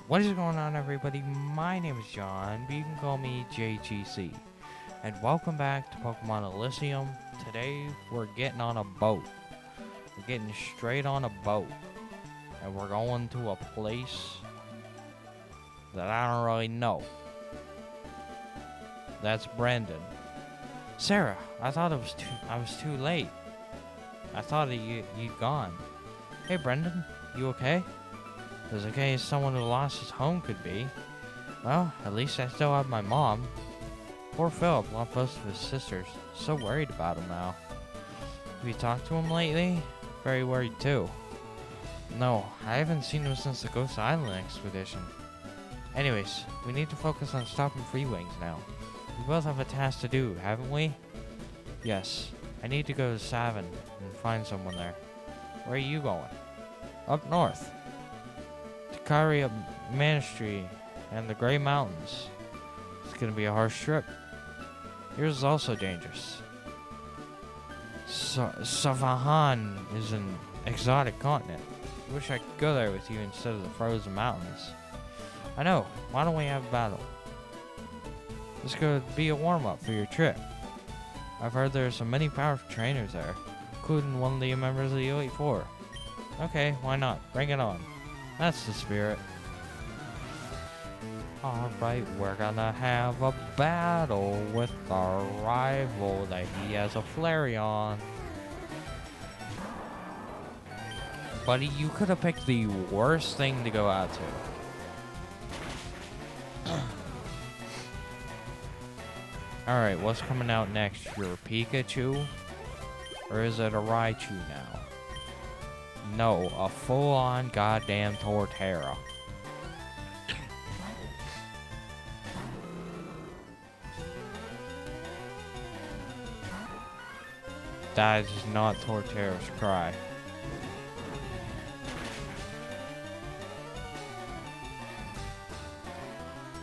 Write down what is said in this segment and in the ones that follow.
What is going on, everybody? My name is John, but you can call me JGC. And welcome back to Pokemon Elysium. Today, we're getting on a boat. We're getting straight on a boat. And we're going to a place that I don't really know. That's Brendan. Sarah, I thought I was too late. I thought that you'd gone. Hey, Brendan, you okay? As okay as someone who lost his home could be. Well, at least I still have my mom. Poor Philip lost both of his sisters. So worried about him now. Have you talked to him lately? Very worried too. No, I haven't seen him since the Ghost Island expedition. Anyways, we need to focus on stopping Free Wings now. We both have a task to do, haven't we? Yes. I need to go to Savin and find someone there. Where are you going? Up north. Karia Monastery and the Grey Mountains. It's gonna be a harsh trip. Yours is also dangerous. Savahan is an exotic continent. I wish I could go there with you instead of the frozen mountains. I know. Why don't we have a battle? This could be a warm-up for your trip. I've heard there are so many powerful trainers there, including one of the members of the Elite Four. Okay, why not? Bring it on. That's the spirit. Alright, we're gonna have a battle with our rival that he has a Flareon. Buddy, you could have picked the worst thing to go out to. Alright, what's coming out next? Your Pikachu? Or is it a Raichu now? No, a full-on goddamn Torterra. That is not Torterra's cry.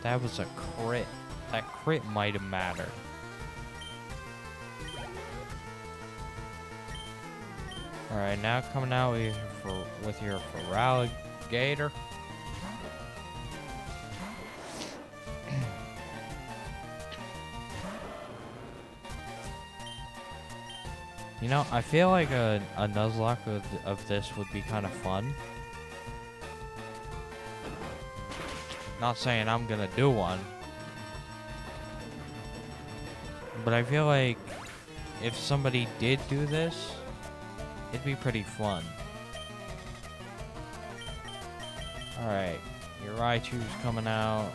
That was a crit. That crit might have mattered. Alright, now coming out with your Feraligatr. You know, I feel like a Nuzlocke of this would be kind of fun. Not saying I'm gonna do one. But I feel like if somebody did do this, it'd be pretty fun. Alright, your Raichu's coming out.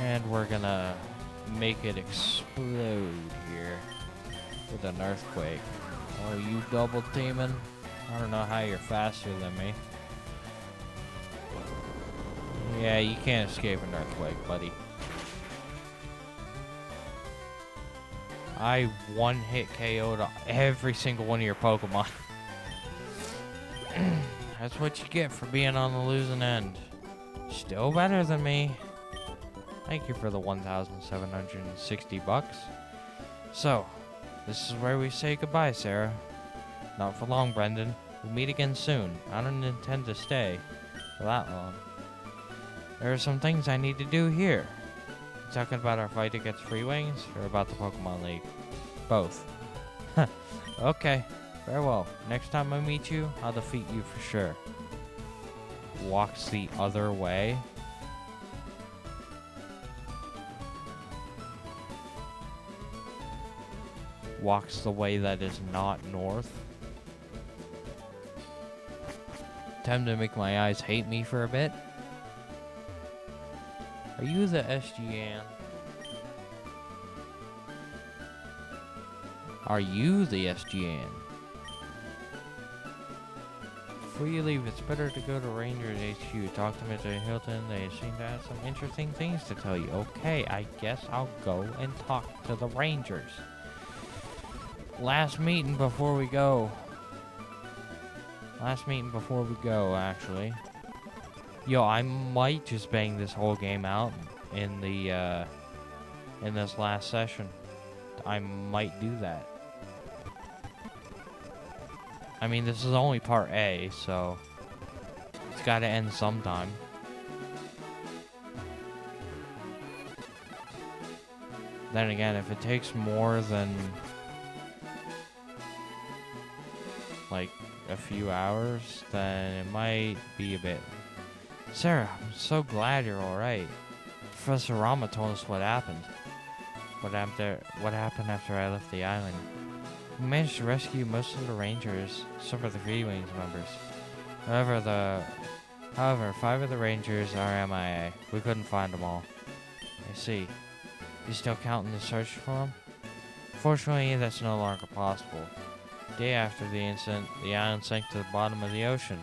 And we're gonna make it explode here with an earthquake. Oh, you double teaming? I don't know how you're faster than me. Yeah, you can't escape an earthquake, buddy. I one-hit KO'd every single one of your Pokemon. That's what you get for being on the losing end. Still better than me. Thank you for the 1,760 bucks. So, this is where we say goodbye, Sarah. Not for long, Brendan. We'll meet again soon. I don't intend to stay for that long. There are some things I need to do here. You talking about our fight against Free Wings or about the Pokemon League? Both. Okay, very well. Next time I meet you, I'll defeat you for sure. Walks the other way. Walks the way that is not north. Time to make my eyes hate me for a bit. Are you the SGN? Are you the SGN? Before you leave, it's better to go to Rangers HQ. Talk to Mr. Hilton. They seem to have some interesting things to tell you. Okay, I guess I'll go and talk to the Rangers. Last meeting before we go. Actually. Yo, I might just bang this whole game out in the in this last session. I might do that. I mean, this is only part A, so it's gotta end sometime. Then again, if it takes more than like a few hours, then it might be a bit. Sarah, I'm so glad you're alright. Professor Rama told us what happened. What happened after I left the island. We managed to rescue most of the rangers, some of the Free Wings members. However, 5 of the rangers are MIA. We couldn't find them all. I see. You still counting the search for them? Fortunately, that's no longer possible. Day after the incident, the island sank to the bottom of the ocean.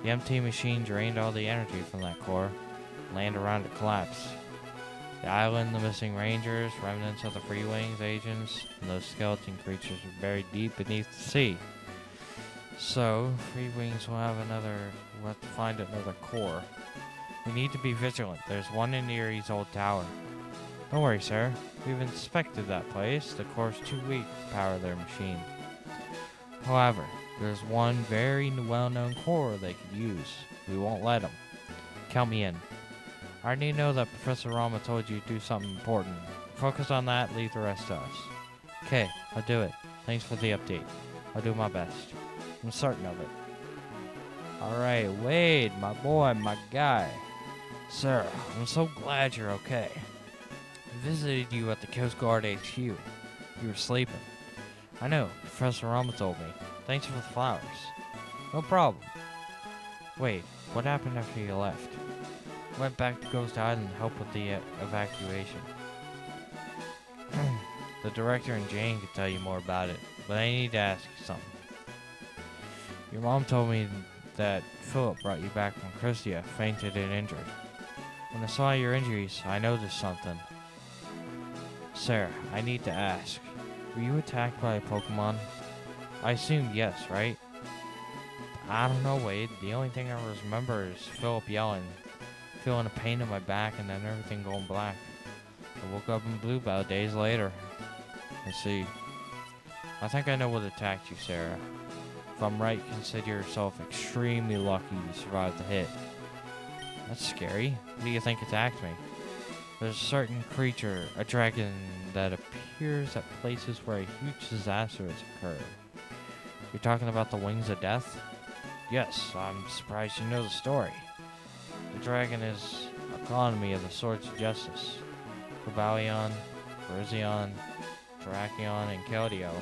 The empty machine drained all the energy from that core. Land around it collapsed. The island, the missing rangers, remnants of the Free Wings agents, and those skeleton creatures were buried deep beneath the sea. So, Free Wings will have to find another core. We need to be vigilant. There's one in Erie's old tower. Don't worry, sir. We've inspected that place. The core's too weak to power their machine. However, there's one very well-known core they could use. We won't let them. Count me in. I already know that Professor Rama told you to do something important. Focus on that, leave the rest to us. Okay, I'll do it. Thanks for the update. I'll do my best. I'm certain of it. Alright, Wade, my boy, my guy. Sir, I'm so glad you're okay. I visited you at the Coast Guard HQ. You were sleeping. I know, Professor Rama told me. Thanks for the flowers. No problem. Wait, what happened after you left? Went back to Ghost Island to help with the evacuation. The director and Jane could tell you more about it, but I need to ask you something. Your mom told me that Philip brought you back from Christia, fainted and injured. When I saw your injuries, I noticed something. Sarah, I need to ask. Were you attacked by a Pokemon? I assumed yes, right? I don't know, Wade. The only thing I remember is Philip yelling, feeling a pain in my back, and then everything going black. I woke up in Bluebell days later. I see. I think I know what attacked you, Sarah. If I'm right, consider yourself extremely lucky you survived the hit. That's scary. What do you think attacked me? There's a certain creature, a dragon, that appears at places where a huge disaster has occurred. You're talking about the Wings of Death? Yes, I'm surprised you know the story. The dragon is a colony of the Swords of Justice. Cobalion, Virizion, Terrakion, and Keldeo.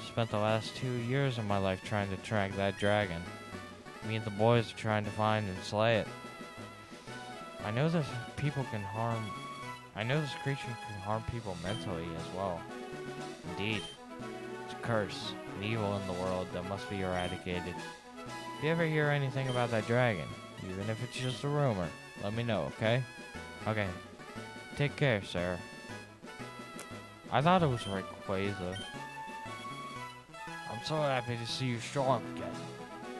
Spent the last 2 years of my life trying to track that dragon. Me and the boys are trying to find and slay it. I know this creature can harm people mentally as well. Indeed. It's a curse, an evil in the world that must be eradicated. If you ever hear anything about that dragon, even if it's just a rumor, let me know, okay? Okay. Take care, Sarah. I thought it was Rayquaza. I'm so happy to see you strong again.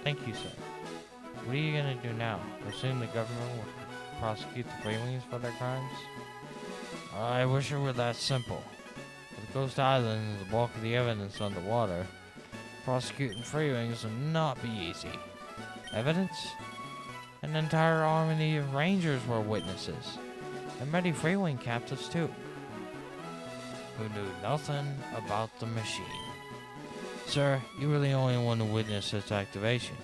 Thank you, sir. What are you gonna do now? Assume the government will prosecute the Free Wings for their crimes? I wish it were that simple. With Ghost Island and the bulk of the evidence underwater, prosecuting Free Wings will not be easy. Evidence? An entire army of rangers were witnesses, and many Free Wing captives too, who knew nothing about the machine. Sir, you were the only one who witnessed its activation.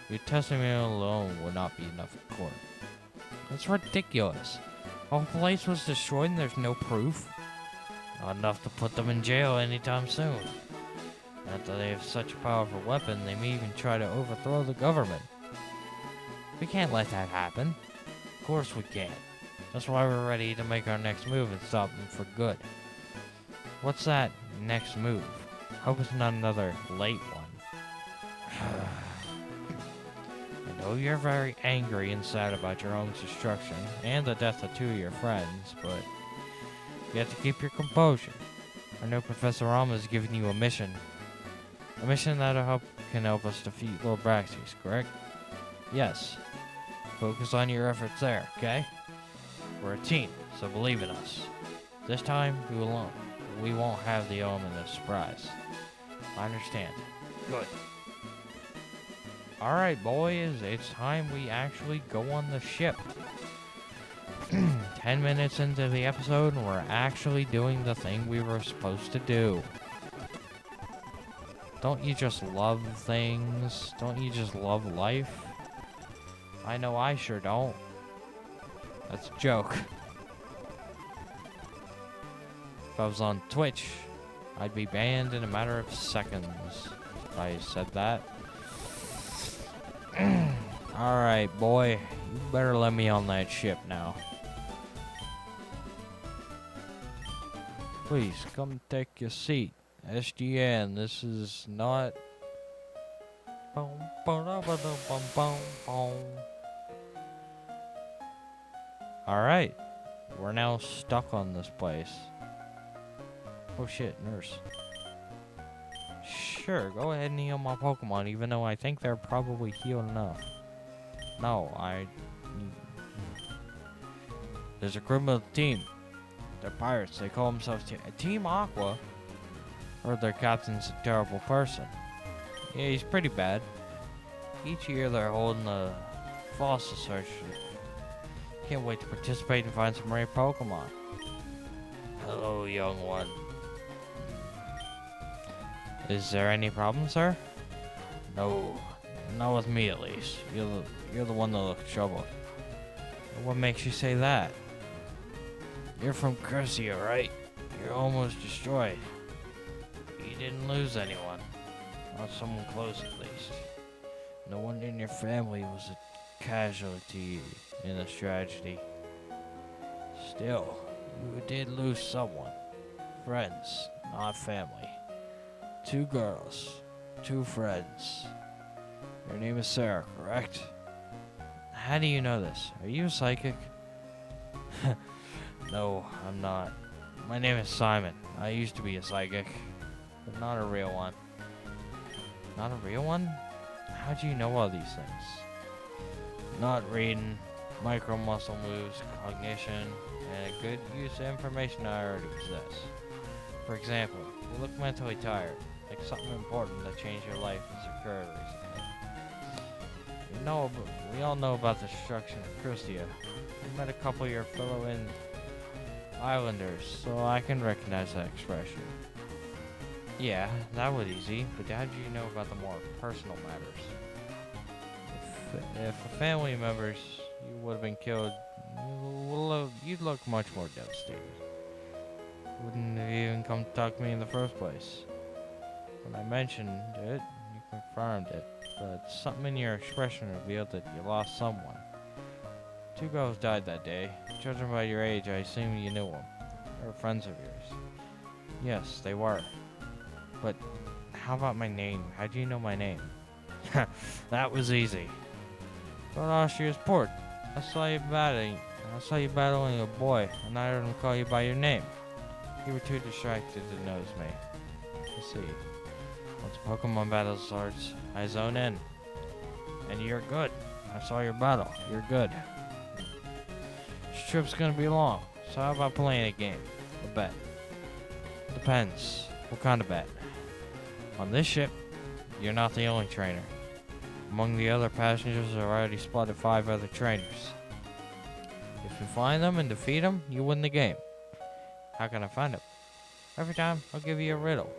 Your testimony alone would not be enough in court. That's ridiculous. The whole place was destroyed and there's no proof. Not enough to put them in jail anytime soon. After they have such a powerful weapon, they may even try to overthrow the government. We can't let that happen. Of course we can't. That's why we're ready to make our next move and stop them for good. What's that next move? Hope it's not another late one. I know you're very angry and sad about your own destruction and the death of 2 of your friends, but you have to keep your composure. I know Professor Rama has given you a mission. A mission that can help us defeat Lord Braxius, correct? Yes. Focus on your efforts there, okay? We're a team, so believe in us. This time, we won't have the element of surprise. I understand. Good. Alright, boys, it's time we actually go on the ship. 10 minutes into the episode, and we're actually doing the thing we were supposed to do. Don't you just love things? Don't you just love life? I know I sure don't. That's a joke. If I was on Twitch, I'd be banned in a matter of seconds if I said that. Alright, boy. You better let me on that ship now. Please, come take your seat. SGN, this is not... Alright. We're now stuck on this place. Oh shit, nurse. Sure, go ahead and heal my Pokemon, even though I think they're probably healed enough. No, There's a criminal team. They're pirates. They call themselves Team Aqua. Or their captain's a terrible person. Yeah, he's pretty bad. Each year they're holding a fossil search. Can't wait to participate and find some rare Pokemon. Hello, young one. Is there any problem, sir? No. Not with me, at least. You're the one that looks troubled. What makes you say that? You're from Cursia, right? You're almost destroyed. You didn't lose anyone. Not someone close, at least. No one in your family was a casualty in this tragedy. Still, you did lose someone. Friends, not family. 2 girls, 2 friends. Your name is Sarah, correct? How do you know this? Are you a psychic? No, I'm not. My name is Simon. I used to be a psychic, but not a real one. Not a real one? How'd you know all these things? Not reading, micro muscle moves, cognition, and a good use of information I already possess. For example, you look mentally tired, like something important that changed your life has occurred recently. We all know about the destruction of Cursia. We met a couple of your fellow islanders, so I can recognize that expression. Yeah, that was easy, but how did you know about the more personal matters? If a family members you would have been killed, you'd look much more devastated. Wouldn't have even come to talk to me in the first place. When I mentioned it, you confirmed it, but something in your expression revealed that you lost someone. 2 girls died that day. Judging by your age, I assume you knew them. They were friends of yours. Yes, they were. But how about my name? How do you know my name? That was easy. Go to Austria's port. I saw you battling a boy, and I heard him call you by your name. You were too distracted to notice me. I see. Once Pokemon battle starts, I zone in. And you're good. I saw your battle. You're good. This trip's gonna be long, so how about playing a game? A bet. Depends. What kind of bet? On this ship, you're not the only trainer. Among the other passengers, I've already spotted 5 other trainers. If you find them and defeat them, you win the game. How can I find them? Every time, I'll give you a riddle.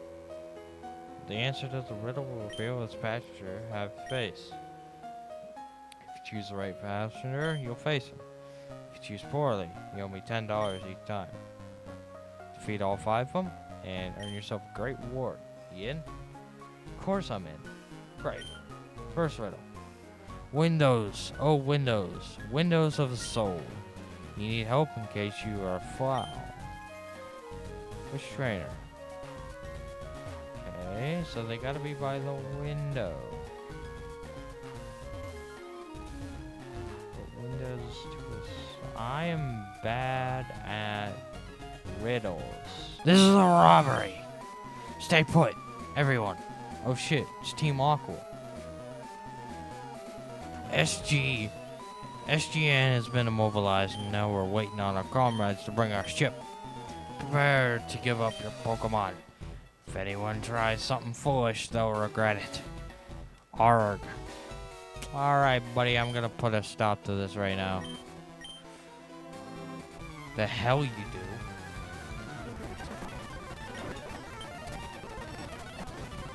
The answer to the riddle will reveal its passenger have to face. If you choose the right passenger, you'll face him. If you choose poorly, you owe me $10 each time. Defeat all 5 of them, and earn yourself a great reward. You in? Of course I'm in. Great. First riddle. Windows. Oh, windows. Windows of the soul. You need help in case you are foul. Which trainer? Okay, so they gotta be by the window. The windows to this. I am bad at riddles. This is a robbery. Stay put, everyone. Oh shit, it's Team Aqua. SGN has been immobilized, and now we're waiting on our comrades to bring our ship. Prepare to give up your Pokemon. If anyone tries something foolish, they'll regret it. Arg. Alright, buddy, I'm gonna put a stop to this right now. The hell you do?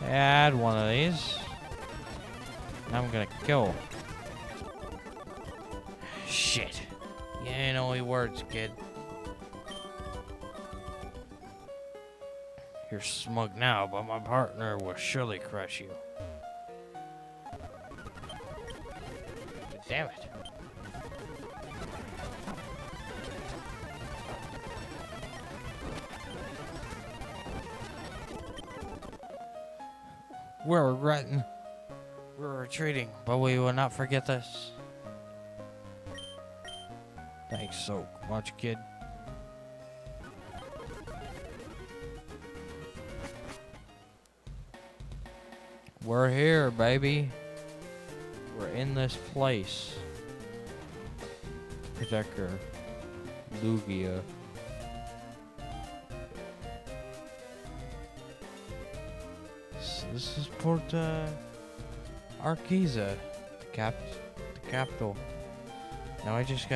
Add one of these. I'm gonna kill. Shit. You ain't only words, kid. You're smug now, but my partner will surely crush you. Damn it. We're regretting. We're retreating, but we will not forget this. Thanks so much, kid. We're here, baby. We're in this place. Protector. Lugia. This is Port Arquiza, the capital. Now I just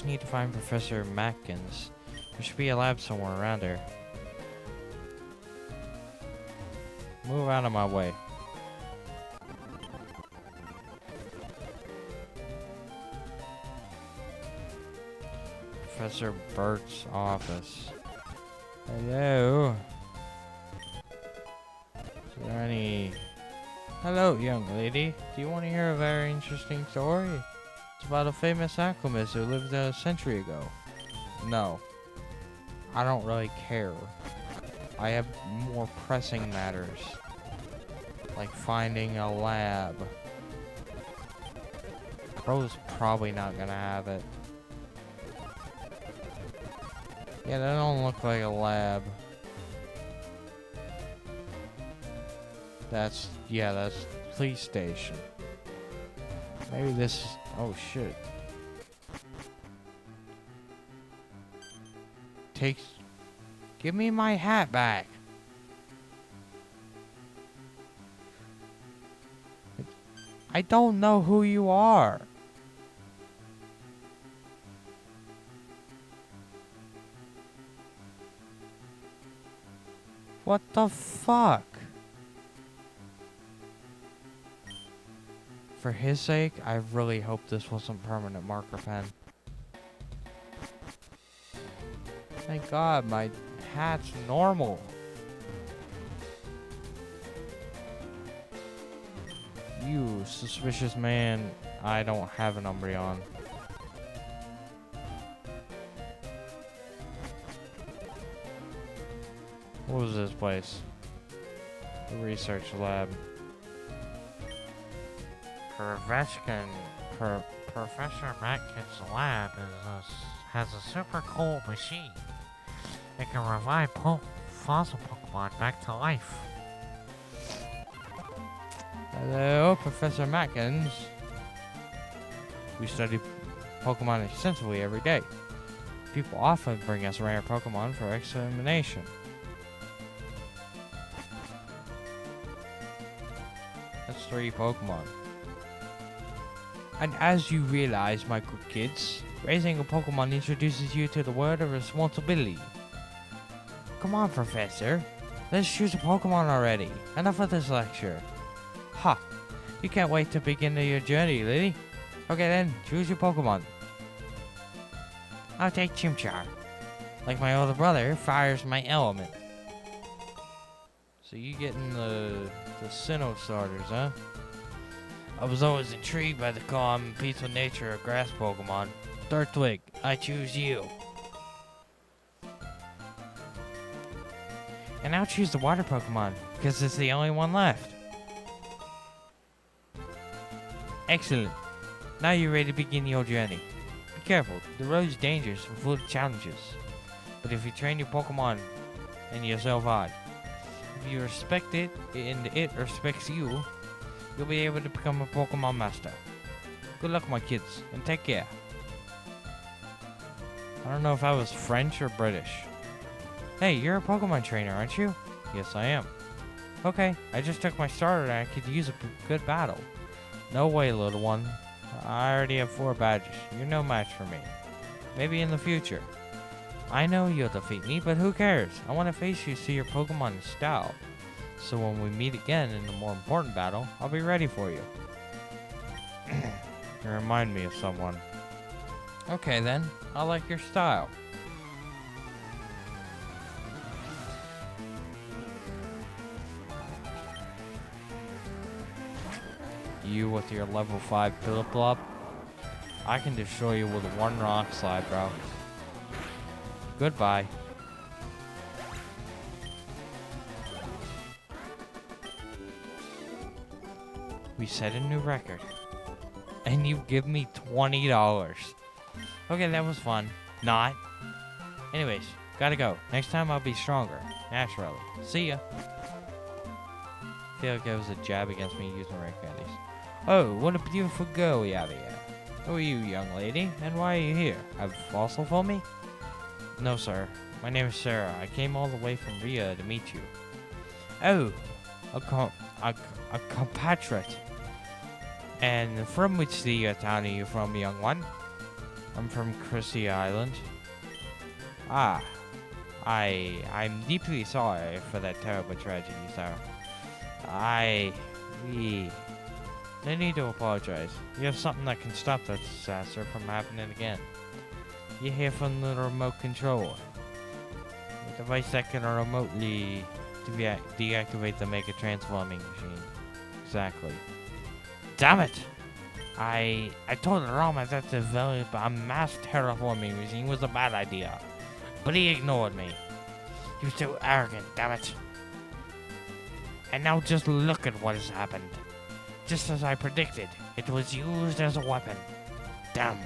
need to find Professor Matkins. There should be a lab somewhere around here. Move out of my way. Professor Burt's office. Hello. Is there any... Hello, young lady. Do you want to hear a very interesting story? It's about a famous alchemist who lived a century ago. No. I don't really care. I have more pressing matters. Like finding a lab. Crow's probably not gonna have it. Yeah, that don't look like a lab. That's police station. Maybe this is, oh shit. Give me my hat back. I don't know who you are. What the fuck? For his sake, I really hope this wasn't permanent marker pen. Thank God, my hat's normal. You suspicious man, I don't have an Umbreon. What was this place? The research lab. Professor Matkins' lab has a super cool machine. It can revive fossil Pokemon back to life. Hello, Professor Matkins. We study Pokemon extensively every day. People often bring us rare Pokemon for examination. That's 3 Pokemon. And as you realize, my good kids, raising a Pokemon introduces you to the world of responsibility. Come on, Professor. Let's choose a Pokemon already. Enough of this lecture. Ha! You can't wait to begin your journey, Lily. Okay then, choose your Pokemon. I'll take Chimchar. Like my older brother, fire's my element. So you getting the Sinnoh starters, huh? I was always intrigued by the calm and peaceful nature of grass Pokemon. Turtwig, I choose you. And I'll choose the water Pokemon, because it's the only one left. Excellent. Now you're ready to begin your journey. Be careful, the road is dangerous and full of challenges. But if you train your Pokemon and yourself hard, if you respect it and it respects you, you'll be able to become a Pokemon master. Good luck, my kids, and take care. I don't know if I was French or British. Hey, you're a Pokemon trainer, aren't you? Yes, I am. Okay, I just took my starter and I could use a good battle. No way, little one. I already have 4 badges. You're no match for me. Maybe in the future. I know you'll defeat me, but who cares? I want to face you so your Pokemon is style. So when we meet again in a more important battle, I'll be ready for you. You remind me of someone. Okay then, I like your style. You with your level 5 Pilliplup? I can destroy you with 1 rock slide, bro. Goodbye. We set a new record. And you give me $20. Okay, that was fun. Not. Anyways, gotta go. Next time I'll be stronger. Naturally. See ya. Feel like that was a jab against me using red candies. Oh, what a beautiful girl we have here. Who are you, young lady? And why are you here? Have a fossil for me? No, sir. My name is Sarah. I came all the way from Ria to meet you. Oh, a compatriot. And from which town are you from, young one? I'm from Chrissy Island. Ah, I'm deeply sorry for that terrible tragedy, sir. No need to apologize. You have something that can stop that disaster from happening again. You hear from the remote control. A device that can remotely deactivate the Mega Transforming Machine. Exactly. Damn it! I told Rama that develop a mass terraforming machine was a bad idea. But he ignored me. He was too arrogant, damn it. And now just look at what has happened. Just as I predicted, it was used as a weapon. Damn.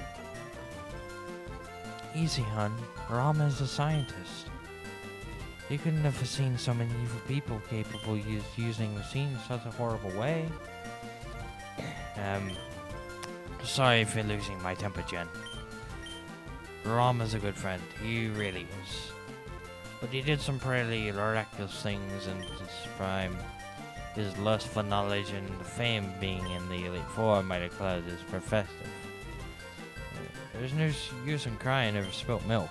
Easy, hun. Rama is a scientist. He couldn't have foreseen so many evil people capable of using machines in such a horrible way. Sorry for losing my temper, Jen. Rama's a good friend. He really is. But he did some pretty reckless things in his prime. His lust for knowledge and fame being in the Elite Four might have clouded his perspective. There's no use in crying over spilt milk.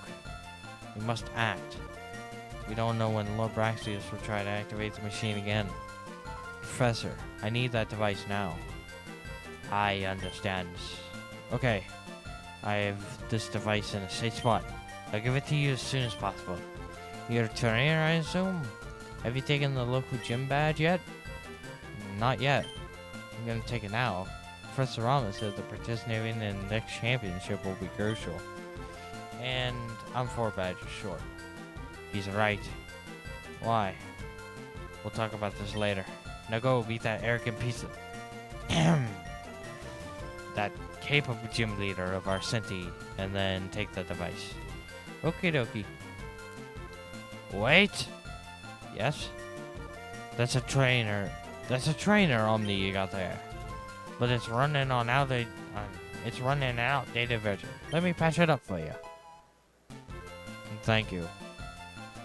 We must act. We don't know when Lord Braxius will try to activate the machine again. Professor, I need that device now. I understand. Okay. I have this device in a safe spot. I'll give it to you as soon as possible. You're a trainer, I assume? Have you taken the local gym badge yet? Not yet. I'm gonna take it now. Professor Rama said that participating in the next championship will be crucial. And I'm 4 badges short. He's right. Why? We'll talk about this later. Now go beat that arrogant piece of... that capable gym leader of our Cinti, and then take the device. Okie dokie. Wait! Yes? That's a trainer. That's a trainer Omni you got there. But it's running on outdated... it's running an outdated version. Let me patch it up for you. Thank you.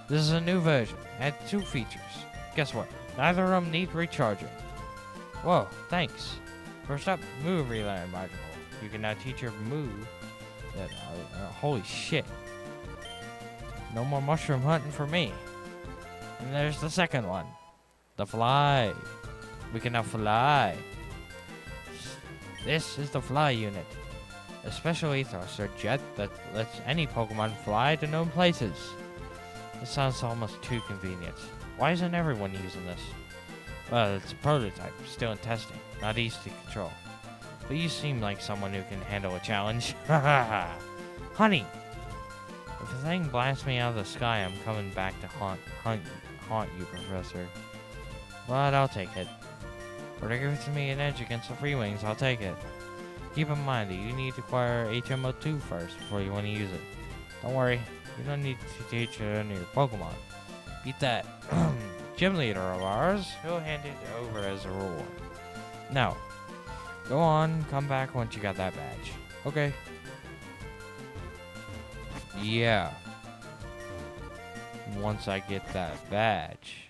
This is a new version. Add 2 features. Guess what? Neither of them need recharging. Whoa, thanks. First up, move relearn module. You can now teach your move that holy shit. No more mushroom hunting for me. And there's the second one. The fly. We can now fly. This is the fly unit. A special ethos or jet that lets any Pokemon fly to known places. This sounds almost too convenient. Why isn't everyone using this? Well, it's a prototype, still in testing, not easy to control. But you seem like someone who can handle a challenge. Honey! If the thing blasts me out of the sky, I'm coming back to haunt you, Professor. But I'll take it. Or it gives me an edge against the free wings, I'll take it. Keep in mind that you need to acquire HMO2 first before you want to use it. Don't worry, you don't need to teach it under your Pokemon. Beat that gym leader of ours, he'll hand it over as a reward. Now, go on, come back once you got that badge. Okay. Yeah. Once I get that badge.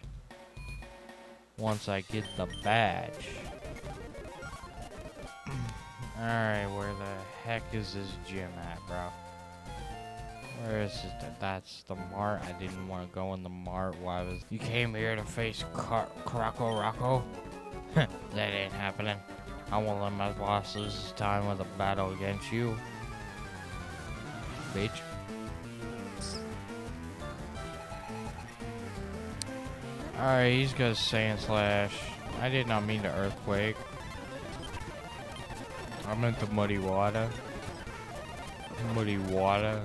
Once I get the badge. Alright, where the heck is this gym at, bro? Where is it? That's the mart. I didn't want to go in the mart. Why was... You came here to face Croco Rocco? That ain't happening. I won't let my boss lose his time with a battle against you. Bitch. Alright, he's got Sand Slash. I did not mean to Earthquake. I meant the Muddy Water. Muddy Water.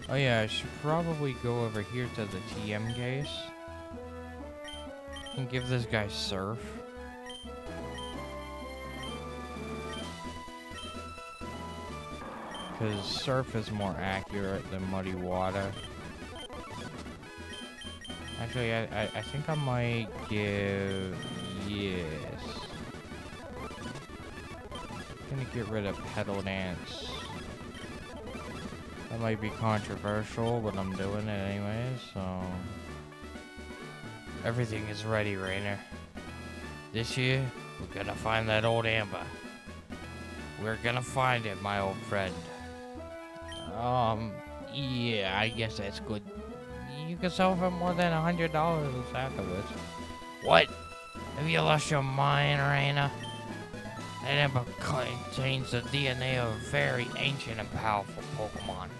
Oh yeah, I should probably go over here to the TM case. And give this guy Surf. Because Surf is more accurate than Muddy Water. Actually, I think I might give... Yes. I'm gonna get rid of Pedal Dance. That might be controversial, but I'm doing it anyways, so... Everything is ready, Rainer. This year, we're gonna find that old Amber. We're gonna find it, my old friend. Yeah, I guess that's good. You can sell for more than $100 afterwards. What? Have you lost your mind, Rainer? That Amber contains the DNA of a very ancient and powerful Pokemon.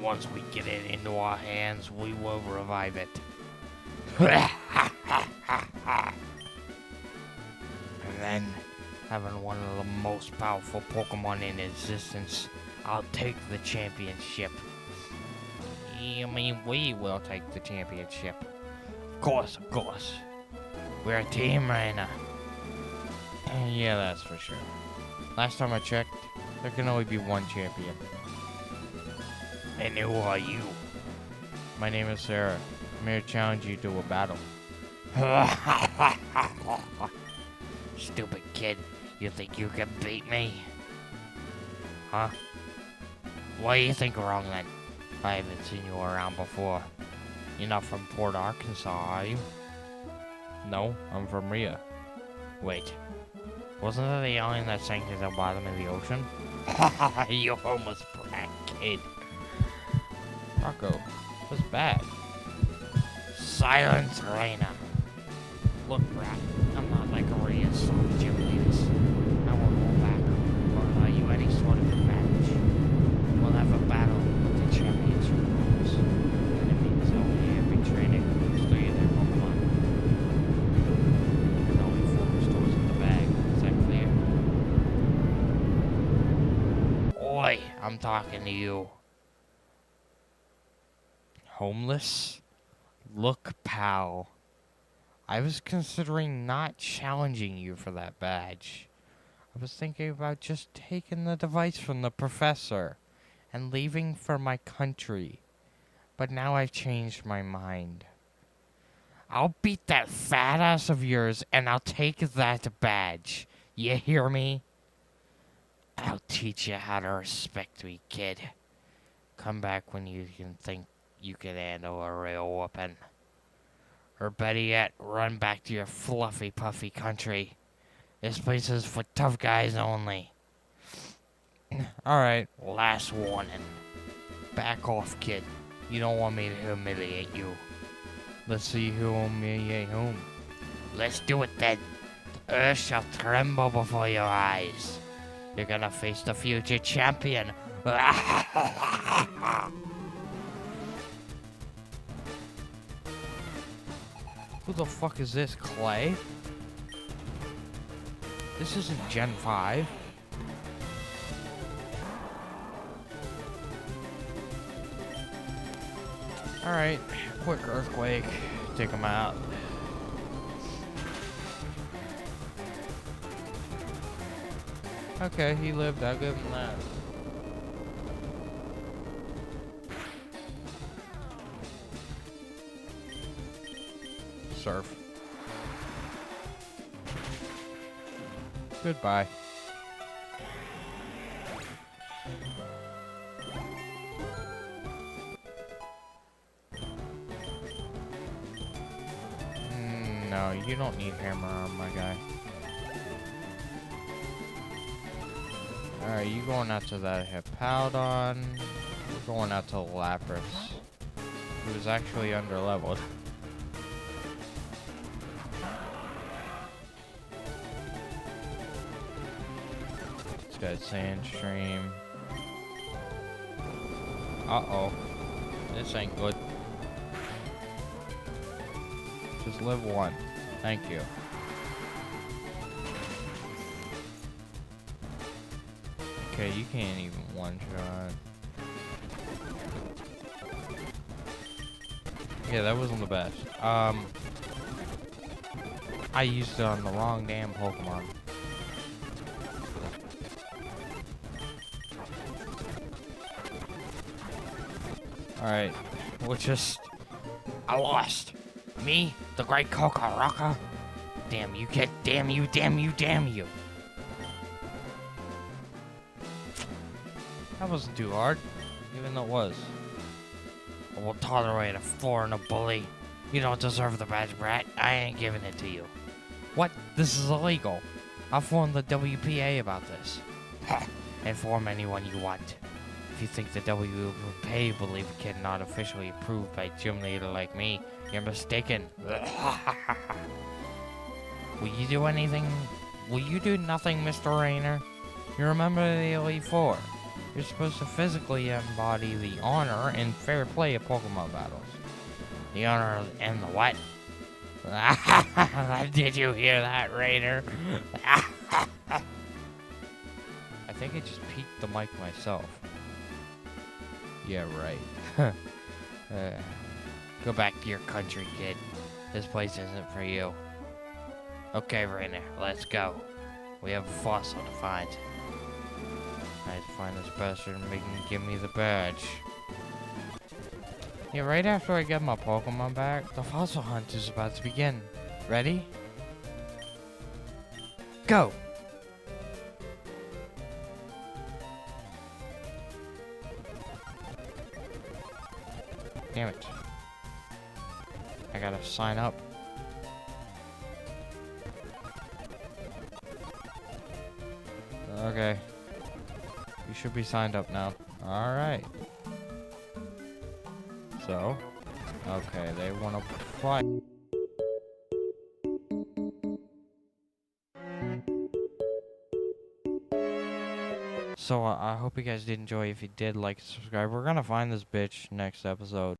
Once we get it into our hands, we will revive it. And then, having one of the most powerful Pokemon in existence, I'll take the championship. I mean, we will take the championship. Of course, of course. We're a team, Rainer. Yeah, that's for sure. Last time I checked, there can only be one champion. And who are you? My name is Sarah. I'm here to challenge you to a battle. Stupid kid. You think you can beat me? Huh? What do you think wrong then? I haven't seen you around before. You're not from Port Arkansas, are you? No, I'm from Rhea. Wait. Wasn't that the alien that sank to the bottom of the ocean? You almost brat kid. Rocco, what's bad? Silence, Raina. Look, brat, I'm not like Rhea's gym leaders. I won't hold back or allow you any sort of advantage. We'll have a battle with the championship rules. And it means only every trainer can stay their Pokemon. And only 4 restores in the bag. Is that clear? Oi, I'm talking to you. Homeless? Look, pal. I was considering not challenging you for that badge. I was thinking about just taking the device from the professor and leaving for my country. But now I've changed my mind. I'll beat that fat ass of yours and I'll take that badge. You hear me? I'll teach you how to respect me, kid. Come back when you can think you can handle a real whooping. Or better yet, run back to your fluffy, puffy country. This place is for tough guys only. Alright, last warning. Back off, kid. You don't want me to humiliate you. Let's see who will humiliate whom. Let's do it then. The earth shall tremble before your eyes. You're gonna face the future champion. Who the fuck is this, Clay? This isn't Gen 5. Alright, quick earthquake. Take him out. Okay, he lived. I'll give him that. Surf. Goodbye. No, you don't need hammer arm, my guy. Alright, you going out to that Hippowdon. We're going out to Lapras, who is actually underleveled. This guy's Sandstream. Uh-oh. This ain't good. Just live one. Thank you. Okay, you can't even one-shot. Yeah, that wasn't the best. I used it on the wrong damn Pokemon. Alright, I lost. Me, the great Kokoraka. Damn you, kid. Damn you, damn you, damn you. That wasn't too hard, even though it was. I will tolerate a foreigner bully. You don't deserve the badge, brat. I ain't giving it to you. What? This is illegal. I'll inform the WPA about this. Inform anyone you want. If you think the WPA believe it cannot officially approved by a gym leader like me, you're mistaken. Will you do anything? Will you do nothing, Mr. Rainer? You remember the Elite Four. You're supposed to physically embody the honor and fair play of Pokemon battles. The honor and the what? Did you hear that, Rainer? I think I just peeked the mic myself. Yeah, right. Go back to your country, kid. This place isn't for you. Okay, Rainer, let's go. We have a fossil to find. I have to find this bastard and make him give me the badge. Yeah, right after I get my Pokemon back, the fossil hunt is about to begin. Ready? Go! Damn it. I gotta sign up. Okay. You should be signed up now. Alright. So, okay, they want to fight. So, I hope you guys did enjoy. If you did, like and subscribe. We're gonna find this bitch next episode.